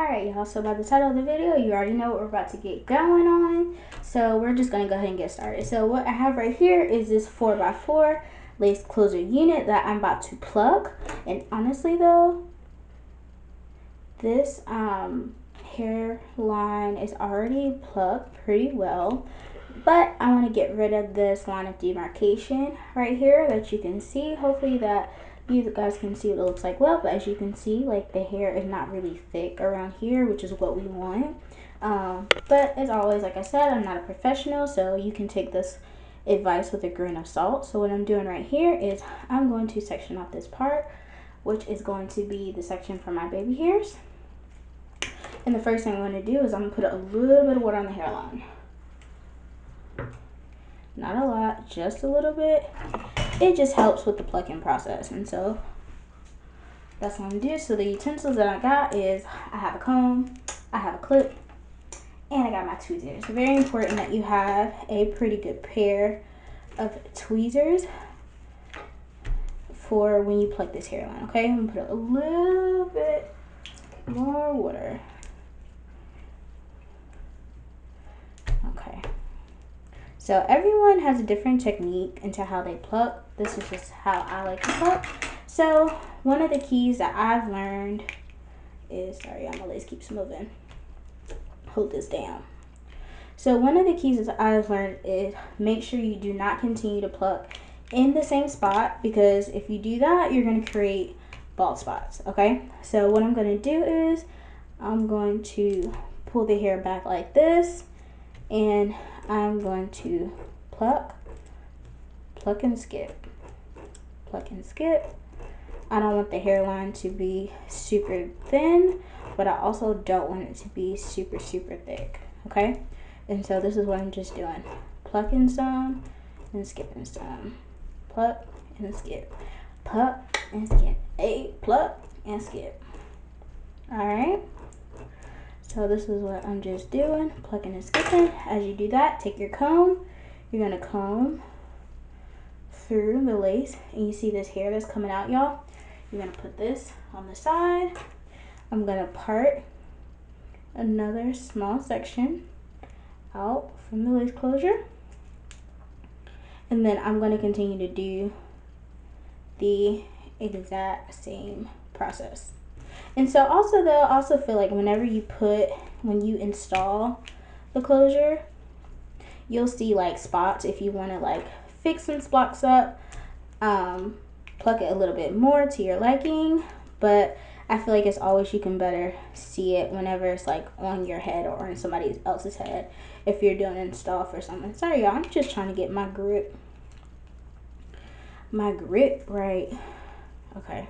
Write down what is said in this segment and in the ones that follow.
Alright y'all, so by the title of the video, you already know what we're about to get going on. So we're just going to go ahead and get started. So what I have right here is this 4x4 lace closer unit that I'm about to plug. And honestly though, this hairline is already plugged pretty well. But I want to get rid of this line of demarcation right here that you can see. Hopefully that you guys can see what it looks like well, but as you can see, like the hair is not really thick around here, which is what we want. But as always, like I said, I'm not a professional, so you can take this advice with a grain of salt. So what I'm doing right here is I'm going to section off this part, which is going to be the section for my baby hairs. And the first thing I'm going to do is I'm going to put a little bit of water on the hairline. Not a lot, just a little bit. It just helps with the plucking process, and so that's what I'm gonna do. So the utensils that I got is I have a comb, I have a clip, and I got my tweezers. It's very important that you have a pretty good pair of tweezers for when you pluck this hairline, okay? I'm gonna put a little bit more water. Okay. So everyone has a different technique into how they pluck. This is just how I like to pluck. So one of the keys that I've learned is, sorry, my lace keeps moving. Hold this down. So one of the keys that I've learned is make sure you do not continue to pluck in the same spot, because if you do that, you're going to create bald spots, okay? So what I'm going to do is I'm going to pull the hair back like this, and I'm going to pluck and skip, pluck and skip. I don't want the hairline to be super thin, but I also don't want it to be super thick, okay? And so this is what I'm just doing. Plucking some and skipping some. Pluck and skip. Pluck and skip. Hey, pluck and skip. Alright? So this is what I'm just doing, plucking and skipping. As you do that, take your comb. You're gonna comb through the lace, and you see this hair that's coming out, y'all. You're gonna put this on the side. I'm gonna part another small section out from the lace closure. And then I'm gonna continue to do the exact same process. And so also though, I also feel like when you install the closure, you'll see like spots. If you want to like fix some spots up, pluck it a little bit more to your liking. But I feel like it's always, you can better see it whenever it's like on your head or on somebody else's head if you're doing an install for someone. Sorry y'all, I'm just trying to get my grip right. Okay.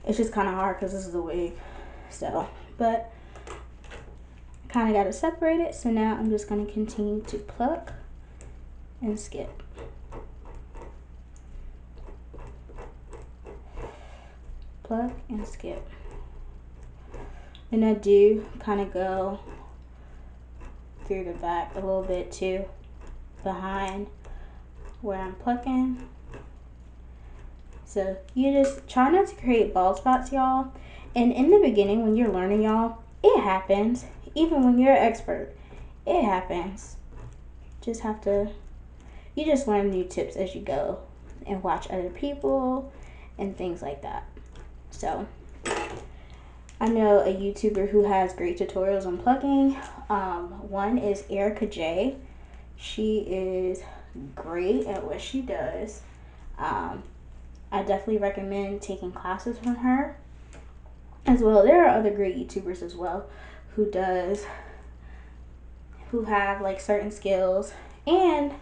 It's just kind of hard because this is a wig, so, but kind of got to separate it. So now I'm just going to continue to pluck and skip. Pluck and skip. And I do kind of go through the back a little bit too, behind where I'm plucking. So you just try not to create bald spots, y'all. And in the beginning, when you're learning, y'all, it happens. Even when you're an expert, it happens. You just learn new tips as you go and watch other people and things like that. So I know a YouTuber who has great tutorials on plucking. One is Erica J. She is great at what she does. I definitely recommend taking classes from her as well. There are other great YouTubers as well who have like certain skills and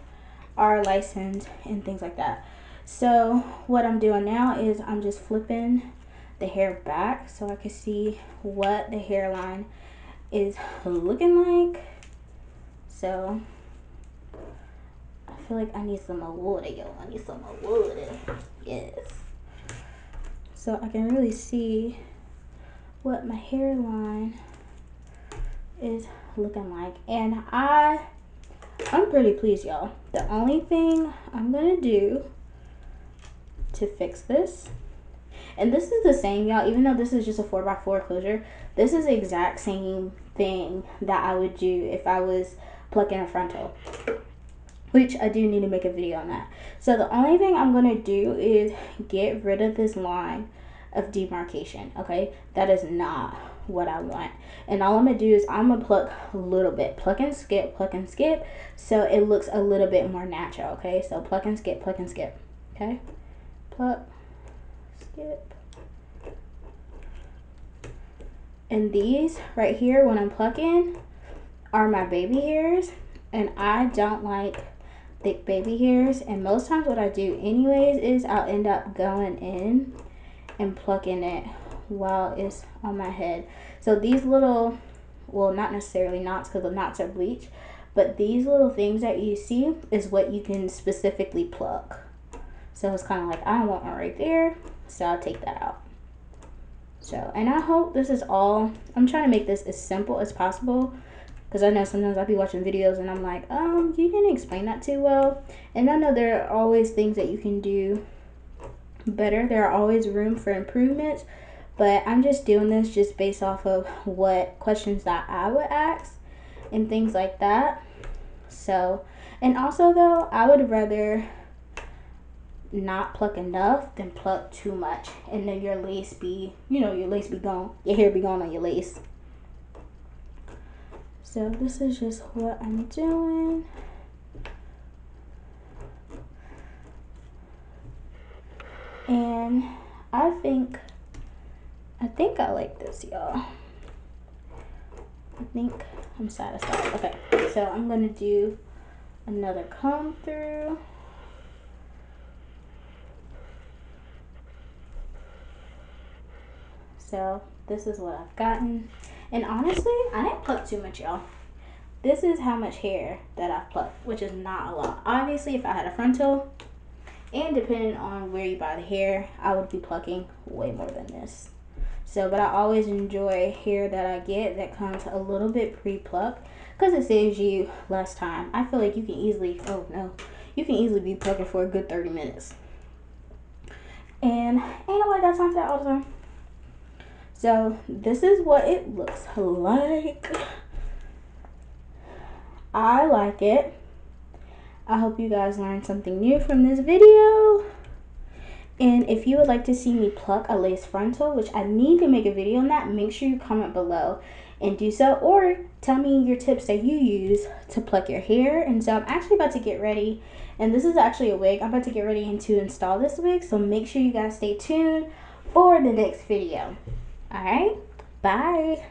are licensed and things like that. So what I'm doing now is I'm just flipping the hair back so I can see what the hairline is looking like. So I feel like I need some more water, yo. I need some more water. Yes. So I can really see what my hairline is looking like. And I'm pretty pleased, y'all. The only thing I'm gonna do to fix this And this is the same, y'all, even though this is just a 4x4 closure, this is the exact same thing that I would do if I was plucking a frontal, which I do need to make a video on that. So the only thing I'm going to do is get rid of this line of demarcation, okay? That is not what I want. And all I'm going to do is I'm going to pluck a little bit. Pluck and skip, so it looks a little bit more natural, okay? So pluck and skip, okay? Pluck, skip. And these right here, when I'm plucking, are my baby hairs. And I don't like thick baby hairs. And most times what I do anyways is I'll end up going in and plucking it while it's on my head. So these little, well, not necessarily knots because the knots are bleach, but these little things that you see is what you can specifically pluck. So it's kind of like, I don't want one right there, so I'll take that out. So, and I hope this is all, I'm trying to make this as simple as possible, because I know sometimes I'll be watching videos and I'm like, you didn't explain that too well. And I know there are always things that you can do better. There are always room for improvements, but I'm just doing this just based off of what questions that I would ask and things like that. So, and also though, I would rather not pluck enough than pluck too much and then your lace be, you know, your lace be gone, your hair be gone on your lace. So this is just what I'm doing. And I think I like this, y'all. I think I'm satisfied. Okay, so I'm gonna do another comb through. So this is what I've gotten. And honestly, I didn't pluck too much, y'all. This is how much hair that I've plucked, which is not a lot. Obviously, if I had a frontal, and depending on where you buy the hair, I would be plucking way more than this. So, but I always enjoy hair that I get that comes a little bit pre-plucked because it saves you less time. I feel like you can easily, you can easily be plucking for a good 30 minutes. And ain't nobody got time for that all the time. So this is what it looks like. I like it. I hope you guys learned something new from this video. And if you would like to see me pluck a lace frontal, which I need to make a video on that, make sure you comment below and do so. Or tell me your tips that you use to pluck your hair. And so I'm actually about to get ready. And this is actually a wig. I'm about to get ready and to install this wig. So make sure you guys stay tuned for the next video. Alright, bye.